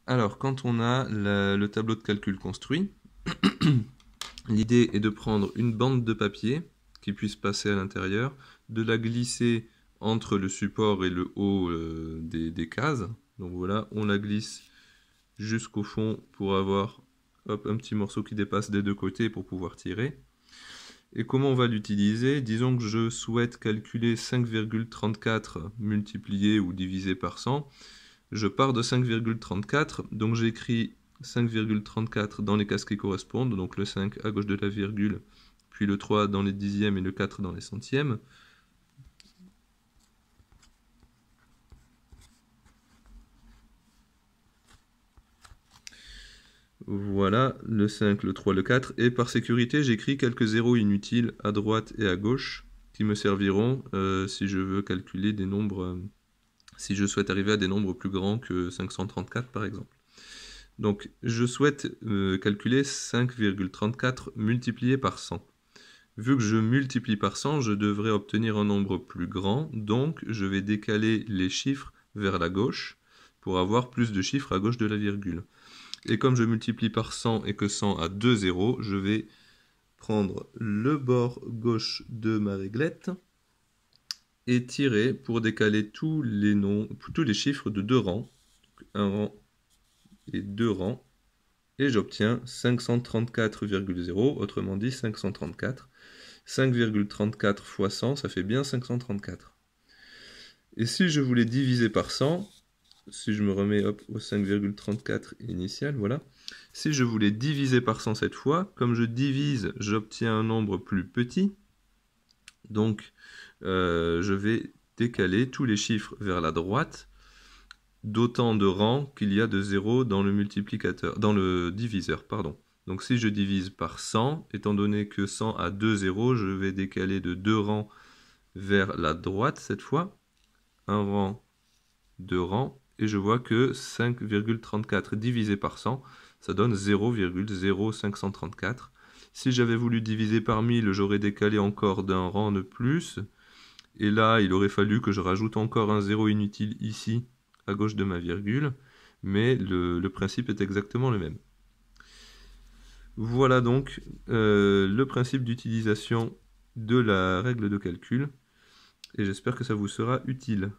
Alors, quand on a le tableau de calcul construit, l'idée est de prendre une bande de papier qui puisse passer à l'intérieur, de la glisser entre le support et le haut des cases. Donc voilà, on la glisse jusqu'au fond pour avoir hop, un petit morceau qui dépasse des deux côtés pour pouvoir tirer. Et comment on va l'utiliser? Disons que je souhaite calculer 5,34 multiplié ou divisé par 100. Je pars de 5,34, donc j'écris 5,34 dans les cases qui correspondent, donc le 5 à gauche de la virgule, puis le 3 dans les dixièmes et le 4 dans les centièmes. Voilà, le 5, le 3, le 4, et par sécurité, j'écris quelques zéros inutiles à droite et à gauche, qui me serviront si je veux calculer des nombres, si je souhaite arriver à des nombres plus grands que 534 par exemple. Donc, je souhaite calculer 5,34 multiplié par 100. Vu que je multiplie par 100, je devrais obtenir un nombre plus grand, donc je vais décaler les chiffres vers la gauche pour avoir plus de chiffres à gauche de la virgule. Et comme je multiplie par 100 et que 100 a 2 zéros, je vais prendre le bord gauche de ma réglette et tirer pour décaler tous les chiffres de 2 rangs. Un rang et 2 rangs. Et j'obtiens 534,0, autrement dit 534. 5,34 fois 100, ça fait bien 534. Et si je voulais diviser par 100, si je me remets hop, au 5,34 initial, voilà. Si je voulais diviser par 100 cette fois, comme je divise, j'obtiens un nombre plus petit. Donc, je vais décaler tous les chiffres vers la droite d'autant de rangs qu'il y a de 0 dans le multiplicateur, dans le diviseur, pardon. Donc si je divise par 100, étant donné que 100 a 2 zéros, je vais décaler de 2 rangs vers la droite cette fois. Un rang, 2 rangs, et je vois que 5,34 divisé par 100, ça donne 0,0534. Si j'avais voulu diviser par 1000, j'aurais décalé encore d'un rang de plus. Et là, il aurait fallu que je rajoute encore un 0 inutile ici, à gauche de ma virgule, mais le principe est exactement le même. Voilà donc le principe d'utilisation de la règle de calcul, et j'espère que ça vous sera utile.